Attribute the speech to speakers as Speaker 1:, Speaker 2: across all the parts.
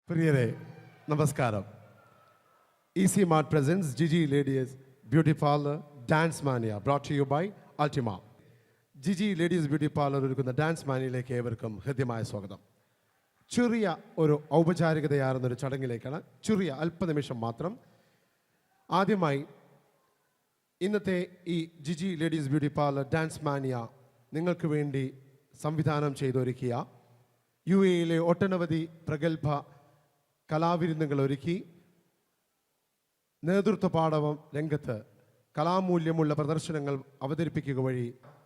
Speaker 1: പ്രിയരെ നമസ്കാരം. EC Mart presents Gigi Ladies Beauty Parlor Dance Mania brought to you by Ultima. Gigi Ladies Beauty Parlor ഒരുക്കുന്ന dance മാനിയയിലേക്ക് ഏവർക്കും ഹൃദ്യമായ സ്വാഗതം. ചെറിയ ഒരു ഔപചാരികതയാർന്നൊരു ചടങ്ങിലേക്കാണ്. ചെറിയ അല്പനിമിഷം മാത്രം. ആദ്യമായി ഇന്നത്തെ ഈ GG ladies beauty parlour dance mania നിങ്ങൾക്ക് വേണ്ടി സംവിധാനം ചെയ്തൊരുക്കിയ UAE ഒട്ടനവധി പ്രഗത്ഭ കലാവിരുന്നുകൾ ഒരുക്കി നേതൃത്വ പാടവം രംഗത്ത് കലാമൂല്യമുള്ള പ്രദർശനങ്ങൾ അവതരിപ്പിക്കുക വഴി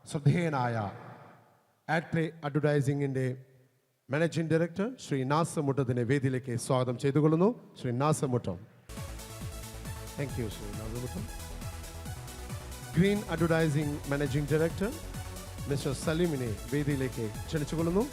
Speaker 1: ശ്രദ്ധേയനായ ആഡ്പ്ലേ അഡ്വർടൈസിംഗിൻ്റെ മാനേജിംഗ് ഡയറക്ടർ ശ്രീ നാസർ മുട്ടത്തിനെ വേദിയിലേക്ക് സ്വാഗതം ചെയ്തുകൊള്ളുന്നു. Shri Nasar Muttam. Thank you Shri Nasar Muttam. Green advertising managing director mister സലീമിനെ വേദിയിലേക്ക് ക്ഷണിച്ചുകൊള്ളുന്നു.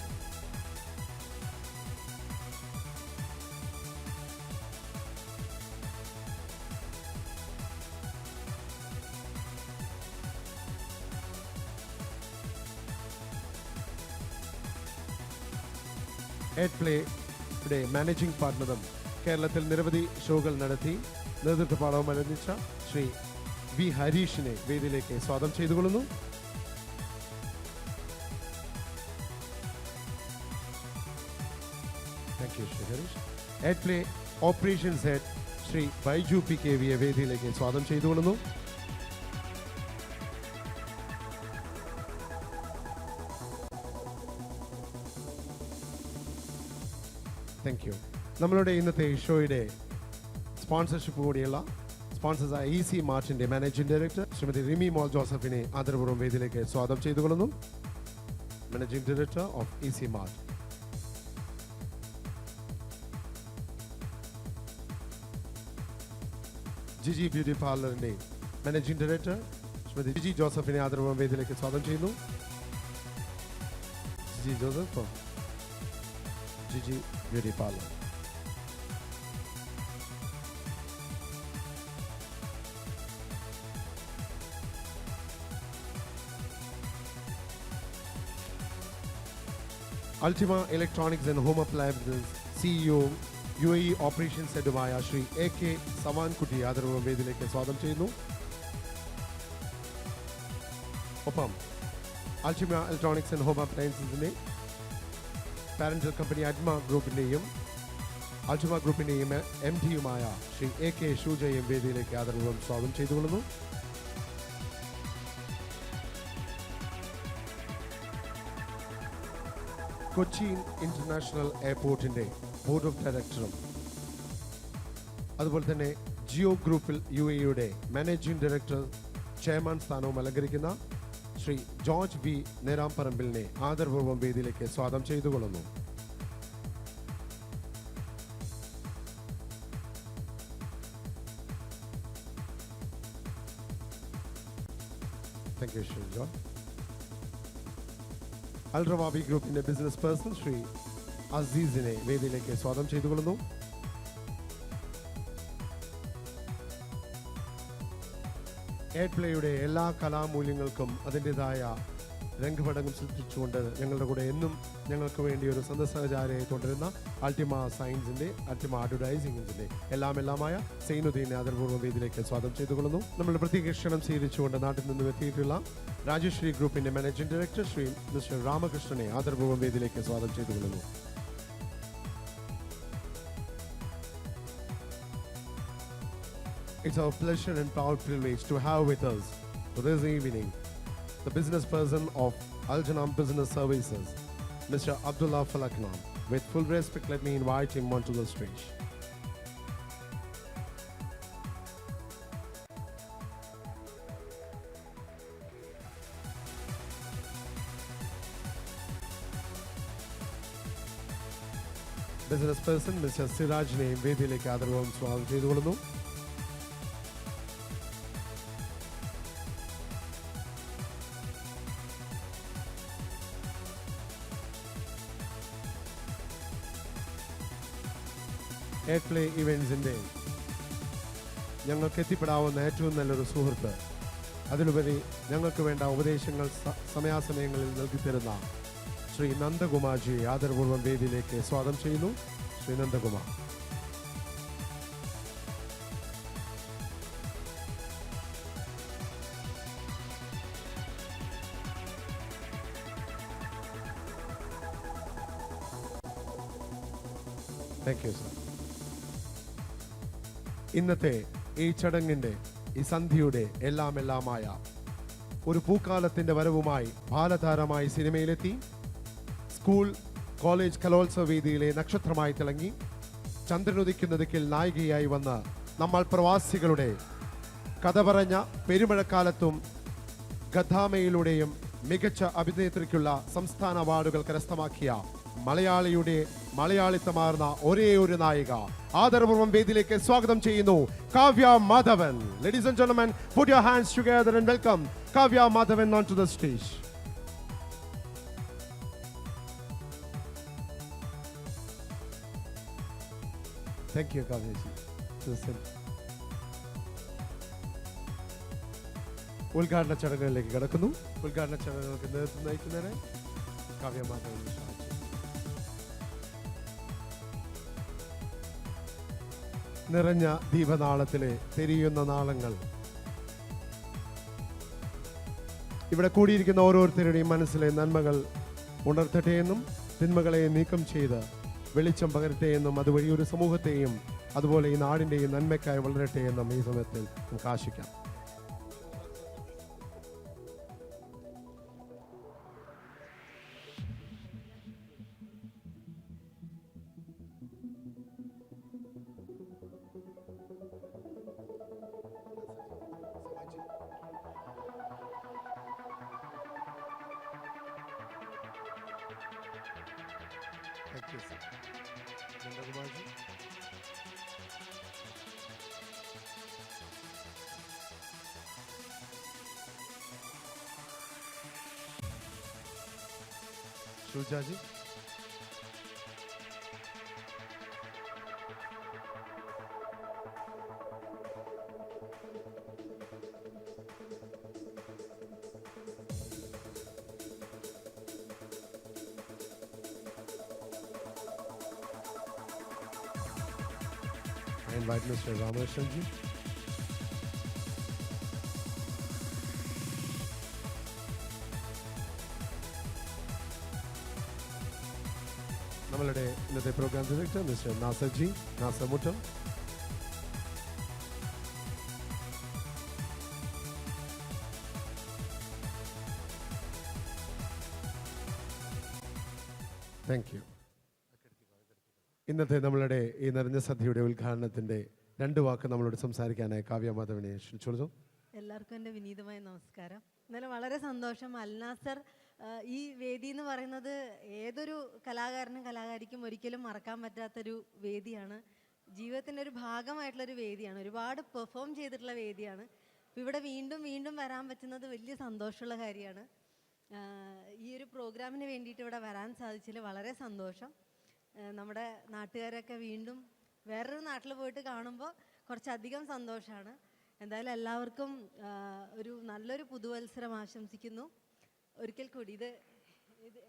Speaker 1: ആഡ്പ്ലേയുടെ മാനേജിംഗ് പാർട്ണറും കേരളത്തിൽ നിരവധി ഷോകൾ നടത്തി നേതൃത്വ പാഠവും അനുവദിച്ച ശ്രീ വി ഹരീഷിനെ വേദിയിലേക്ക് സ്വാഗതം ചെയ്തുകൊള്ളുന്നു. Thank you Shri Harish. Adplay operations head Shri Baiju PKV വേദിയിലേക്ക് സ്വാഗതം ചെയ്തുകൊള്ളുന്നു. Thank U. നമ്മളുടെ ഇന്നത്തെ ഷോയുടെ സ്പോൺസർഷിപ്പ് കൂടിയുള്ള സ്പോൺസേഴ്സായ EC മാർട്ടിൻ്റെ മാനേജിംഗ് ഡയറക്ടർ ശ്രീമതി റിമി മോൾ ജോസഫിനെ ആദരപൂർവ്വം വേദിയിലേക്ക് സ്വാഗതം ചെയ്തുകൊള്ളുന്നു. Managing director of EC mart. Gigi beauty പാർലറിൻ്റെ മാനേജിംഗ് ഡയറക്ടർ ശ്രീമതി ജിജി ജോസഫിനെ ആദരപൂർവ്വം വേദിയിലേക്ക് സ്വാഗതം ചെയ്യുന്നു. Gigi Joseph, Gigi Beauty Parlor. Ultima Electronics and Home Appliances CEO UAE Operations ഹെഡുമായ ശ്രീ AK സവാൻകുട്ടി ആദരപൂർവ്വം വേദിയിലേക്ക് സ്വാഗതം ചെയ്യുന്നു. ഒപ്പം Ultima Electronics and Home Appliancesന്റെ പാരന്റൽ കമ്പനി അഡ്മ ഗ്രൂപ്പിൻ്റെയും അൾട്ടിമ ഗ്രൂപ്പിൻ്റെയും MD-യുമായ ശ്രീ AK ഷൂജയും വേദിയിലേക്ക് ആദരപൂർവ്വം സ്വാഗതം ചെയ്തുകൊള്ളുന്നു. കൊച്ചിൻ ഇന്റർനാഷണൽ എയർപോർട്ടിൻ്റെ ബോർഡ് ഓഫ് ഡയറക്ടറും അതുപോലെ തന്നെ ജിയോ ഗ്രൂപ്പിൽ UAE-യുടെ മാനേജിംഗ് ഡയറക്ടർ ചെയർമാൻ സ്ഥാനവും അലങ്കരിക്കുന്ന ശ്രീ ജോർജ് V നേരാംപറമ്പിലിനെ ആദരപൂർവ്വം വേദിയിലേക്ക് സ്വാഗതം ചെയ്തുകൊള്ളുന്നു. Thank you Shri George. Al Rawabi ഗ്രൂപ്പിന്റെ ബിസിനസ് പേഴ്സൺ ശ്രീ അസീസിനെ വേദിയിലേക്ക് സ്വാഗതം ചെയ്തുകൊള്ളുന്നു. ആഡ്പ്ലേയുടെ എല്ലാ കലാമൂല്യങ്ങൾക്കും അതിൻ്റെതായ രംഗപടങ്ങൾ സൃഷ്ടിച്ചുകൊണ്ട് ഞങ്ങളുടെ കൂടെ എന്നും ഞങ്ങൾക്ക് വേണ്ടി ഒരു സഹചാരിയായി തുടരുന്ന അൾട്ടിമ സയൻസിൻ്റെ അൾട്ടിമ അഡ്വർടൈസിംഗിൻ്റെ എല്ലാമായ സൈനുദ്ദീനെ ആദരപൂർവ്വം വേദിയിലേക്ക് സ്വാഗതം ചെയ്തുകൊള്ളുന്നു. നമ്മുടെ പ്രത്യേക ക്ഷണം സ്വീകരിച്ചുകൊണ്ട് നാട്ടിൽ നിന്നും എത്തിയിട്ടുള്ള രാജശ്രീ ഗ്രൂപ്പിൻ്റെ മാനേജിംഗ് ഡയറക്ടർ ശ്രീ മിസ്റ്റർ രാമകൃഷ്ണനെ ആദരപൂർവ്വം വേദിയിലേക്ക് സ്വാഗതം ചെയ്തുകൊള്ളുന്നു. It's our pleasure and proud privilege to have with us for this evening the business person of Al-Janam Business Services, Mr. Abdullah Falaknam. With full respect, let me invite him onto the stage. Business person Mr. Sirajne വേദിയിലേക്ക് ആദരപൂർവ്വം സ്വാഗതം ചെയ്തുകൊള്ളുന്നു. ആഡ്പ്ലേ ഇവൻസിൻ്റെ ഞങ്ങൾക്ക് എത്തിപ്പെടാവുന്ന ഏറ്റവും നല്ലൊരു സുഹൃത്ത്, അതിലുപരി ഞങ്ങൾക്ക് വേണ്ട ഉപദേശങ്ങൾ സമയാസമയങ്ങളിൽ നൽകിത്തരുന്ന ശ്രീ നന്ദകുമാർജിയെ ആദരപൂർവ്വം വേദിയിലേക്ക് സ്വാഗതം ചെയ്യുന്നു. Shri Nandakumar. Thank you sir. ഇന്നത്തെ ഈ ചടങ്ങിൻ്റെ ഈ സന്ധ്യയുടെ എല്ലാമായ ഒരു പൂക്കാലത്തിൻ്റെ വരവുമായി ബാലതാരമായി സിനിമയിലെത്തി സ്കൂൾ കോളേജ് കലോത്സവ വേദിയിലെ നക്ഷത്രമായി തിളങ്ങി ചന്ദ്രനുദിക്കുന്ന ദിക്കിൽ നായികയായി വന്ന് നമ്മൾ പ്രവാസികളുടെ കഥ പറഞ്ഞ പെരുമഴക്കാലത്തും ഗദ്ദാമയിലൂടെയും മികച്ച അഭിനേത്രിക്കുള്ള സംസ്ഥാന അവാർഡുകൾ കരസ്ഥമാക്കിയ മലയാളിയുടെ മലയാളിത്തമാർന്ന ഒരേ ഒരു നായിക ആദരപൂർവ്വം വേദിയിലേക്ക് സ്വാഗതം ചെയ്യുന്നു Kavya Madhavan. Ladies and gentlemen, put your hands together and welcome Kavya Madhavan onto the stage. Thank you, Kavya ji. ഉദ്ഘാടന ചടങ്ങുകളിലേക്ക് കടക്കുന്നു. ഉദ്ഘാടന ചടങ്ങുകൾക്ക് നേതൃത്വം നയിക്കുന്നതിന് കാവ്യ മാധവൻ. നിറഞ്ഞ ദീപനാളത്തിലെ തെരിയുന്ന നാളങ്ങൾ ഇവിടെ കൂടിയിരിക്കുന്ന ഓരോരുത്തരുടെയും മനസ്സിലെ നന്മകൾ ഉണർത്തട്ടെ എന്നും തിന്മകളെ നീക്കം ചെയ്ത് വെളിച്ചം പകരട്ടെ എന്നും അതുവഴി ഒരു സമൂഹത്തെയും അതുപോലെ ഈ നാടിൻ്റെയും നന്മയ്ക്കായി വളരട്ടെ എന്നും ഈ സമയത്തിൽ നമുക്ക് ആശിക്കാം. Thank you, sir. Nanda ji. Shuja ji. I invite Mr. Ramakrishnan ji. നമ്മളുടെ ഇന്നത്തെ programme director mister Nasar ji, Nasar Muttam. Thank you. ഇന്നത്തെ നമ്മളുടെ ഈ നിറഞ്ഞ സദ്യയുടെ ഉദ്ഘാടനത്തിന്റെ 2 വാക്ക് നമ്മളോട് സംസാരിക്കാനായി കാവ്യ മാധവനെ ക്ഷണിച്ചു.
Speaker 2: എല്ലാവർക്കും എൻ്റെ വിനീതമായ നമസ്കാരം. എന്നാലും വളരെ സന്തോഷം. അൽനാസർ ഈ വേദി എന്ന് പറയുന്നത് ഏതൊരു കലാകാരനും കലാകാരിക്കും ഒരിക്കലും മറക്കാൻ പറ്റാത്തൊരു വേദിയാണ്. ജീവിതത്തിൻ്റെ ഒരു ഭാഗമായിട്ടുള്ളൊരു വേദിയാണ്. ഒരുപാട് പെർഫോം ചെയ്തിട്ടുള്ള വേദിയാണ്. ഇവിടെ വീണ്ടും വീണ്ടും വരാൻ പറ്റുന്നത് വലിയ സന്തോഷമുള്ള കാര്യമാണ്. ഈ ഒരു പ്രോഗ്രാമിന് വേണ്ടിയിട്ട് ഇവിടെ വരാൻ സാധിച്ചതിൽ വളരെ സന്തോഷം. നമ്മുടെ നാട്ടുകാരൊക്കെ വീണ്ടും വേറൊരു നാട്ടിൽ പോയിട്ട് കാണുമ്പോൾ കുറച്ചധികം സന്തോഷമാണ്. എന്തായാലും എല്ലാവർക്കും ഒരു നല്ലൊരു പുതുവത്സരം ആശംസിക്കുന്നു. ഒരിക്കൽ കൂടി ഇത്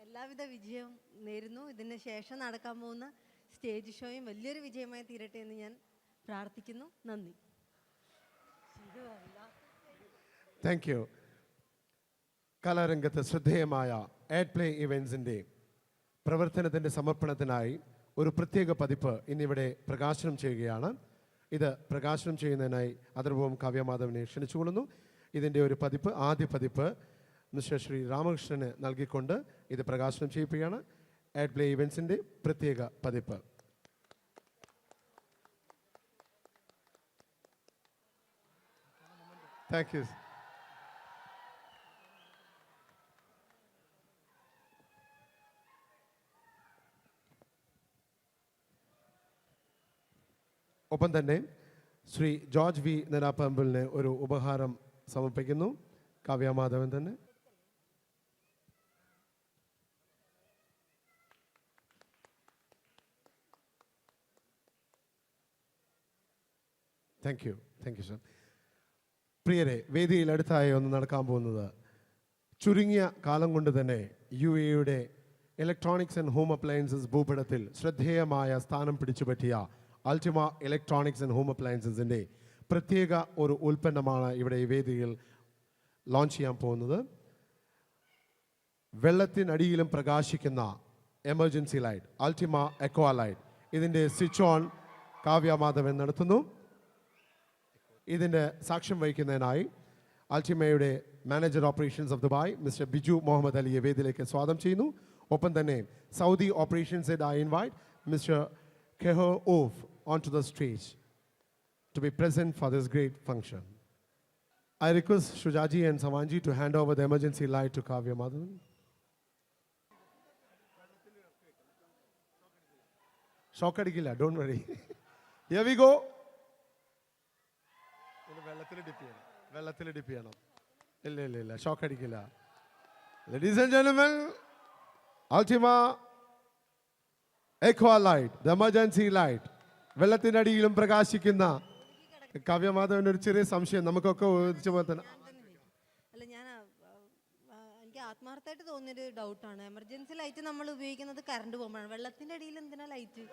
Speaker 2: എല്ലാവിധ വിജയവും നേരുന്നു. ഇതിന് ശേഷം നടക്കാൻ പോകുന്ന സ്റ്റേജ് ഷോയും വലിയൊരു വിജയമായി തീരട്ടെ എന്ന് ഞാൻ പ്രാർത്ഥിക്കുന്നു. നന്ദി.
Speaker 1: Thank you. കലാരംഗത്ത് ശ്രദ്ധേയമായ ആഡ് പ്ലേ ഇവൻസിൻ്റെ പ്രവർത്തനത്തിൻ്റെ സമർപ്പണത്തിനായി ഒരു പ്രത്യേക പതിപ്പ് ഇന്നിവിടെ പ്രകാശനം ചെയ്യുകയാണ്. ഇത് പ്രകാശനം ചെയ്യുന്നതിനായി ആദരപൂർവ്വം കാവ്യ മാധവനെ ക്ഷണിച്ചുകൊള്ളുന്നു. ഇതിൻ്റെ ഒരു പതിപ്പ്, ആദ്യ പതിപ്പ് മിസ്റ്റർ ശ്രീ രാമകൃഷ്ണന് നൽകിക്കൊണ്ട് ഇത് പ്രകാശനം ചെയ്യിപ്പിക്കുകയാണ്. ആഡ് പ്ലേ ഇവൻസിൻ്റെ പ്രത്യേക പതിപ്പ്. Thank you. ഒപ്പം തന്നെ ശ്രീ ജോർജ് വി നെനാപ്പമ്പിളിന് ഒരു ഉപഹാരം സമർപ്പിക്കുന്നു. കാവ്യ മാധവൻ തന്നെ. Thank you. Thank you sir. പ്രിയരെ, വേദിയിൽ അടുത്തായി ഒന്ന് നടക്കാൻ പോകുന്നത് ചുരുങ്ങിയ കാലം കൊണ്ട് തന്നെ UAE electronics and home appliances ഭൂപടത്തിൽ ശ്രദ്ധേയമായ സ്ഥാനം പിടിച്ചുപറ്റിയ അൾട്ടിമ ഇലക്ട്രോണിക്സ് ആൻഡ് ഹോം അപ്ലയൻസസിൻ്റെ പ്രത്യേക ഒരു ഉൽപ്പന്നമാണ് ഇവിടെ ഈ വേദിയിൽ ലോഞ്ച് ചെയ്യാൻ പോകുന്നത്. വെള്ളത്തിനടിയിലും പ്രകാശിക്കുന്ന emergency light, Ultima aqua light. ഇതിൻ്റെ സ്വിച്ച് ഓൺ കാവ്യ മാധവൻ നടത്തുന്നു. ഇതിൻ്റെ സാക്ഷ്യം വഹിക്കുന്നതിനായി അൾട്ടിമയുടെ manager operations of Dubai mister Biju Muhammad അലിയെ വേദിയിലേക്ക് സ്വാഗതം ചെയ്യുന്നു. ഒപ്പം തന്നെ Saudi operations head I invite mister കെഹോ of on to the stage to be present for this great function. I request Shujaji and Samanji to hand over the emergency light to Kavya Madhavan. Shock adikilla, don't worry. Here we go. വെള്ളത്തിൽ dip ചെയ്യണം. ഇല്ല shock അടിക്കില്ല. Ladies and gentlemen, Ultima Aqua Light, the emergency light. വെള്ളത്തിനടിയിലും പ്രകാശിക്കുന്ന കാവ്യമാധവൻ്റെ ഒരു ചെറിയ സംശയം നമുക്കൊക്കെ ഒഴിച്ചു പോലെ തന്നെ.
Speaker 2: അല്ല, എനിക്ക് ആത്മാർത്ഥമായിട്ട് തോന്നിയൊരു ഡൗട്ടാണ്. എമർജൻസി ലൈറ്റ് നമ്മൾ ഉപയോഗിക്കുന്നത് കറണ്ട് പോകുമ്പോഴാണ്. വെള്ളത്തിന്റെ അടിയിൽ എന്തിനാ ലൈറ്റ്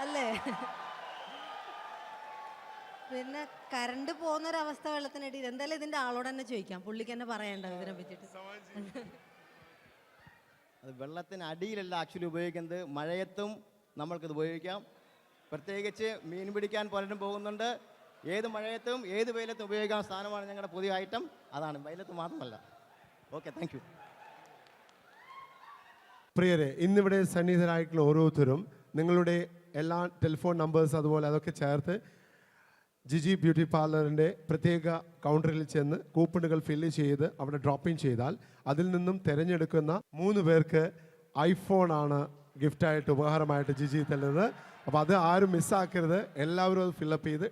Speaker 2: അല്ലേ? പിന്നെ കറണ്ട് പോകുന്നൊരവസ്ഥ വെള്ളത്തിനടിയിൽ. എന്തായാലും ഇതിന്റെ ആളോട് തന്നെ ചോദിക്കാം, പുള്ളിക്ക് തന്നെ പറയണ്ട ഇതിനെ പറ്റിയിട്ട്.
Speaker 3: അത് വെള്ളത്തിന് അടിയിലല്ല ആക്ച്വലി ഉപയോഗിക്കുന്നത്, മഴയത്തും നമ്മൾക്കിത് ഉപയോഗിക്കാം. പ്രത്യേകിച്ച് മീൻ പിടിക്കാൻ പലരും പോകുന്നുണ്ട്. ഏത് മഴയത്തും ഏത് വെയിലത്തും ഉപയോഗിക്കാൻ സാധനമാണ് ഞങ്ങളുടെ പുതിയ ഐറ്റം. അതാണ്, വെയിലത്ത് മാത്രമല്ല. Okay, thank you.
Speaker 1: പ്രിയരെ, ഇന്നിവിടെ സന്നിഹിതരായിട്ടുള്ള ഓരോരുത്തരും നിങ്ങളുടെ എല്ലാ ടെലിഫോൺ നമ്പേഴ്സ് അതുപോലെ അതൊക്കെ ചേർത്ത് ജിജി ബ്യൂട്ടി പാർലറിൻ്റെ പ്രത്യേക കൗണ്ടറിൽ ചെന്ന് കൂപ്പണുകൾ ഫില്ല് ചെയ്ത് അവിടെ ഡ്രോപ്പ് ഇൻ ചെയ്താൽ അതിൽ നിന്നും തിരഞ്ഞെടുക്കുന്ന 3 പേർക്ക് ഐഫോണാണ് ഗിഫ്റ്റായിട്ട് ഉപഹാരമായിട്ട് ജിജി തരുന്നത്. അപ്പോൾ അത് ആരും മിസ്സാക്കരുത്, എല്ലാവരും അത് ഫില്ലപ്പ് ചെയ്ത്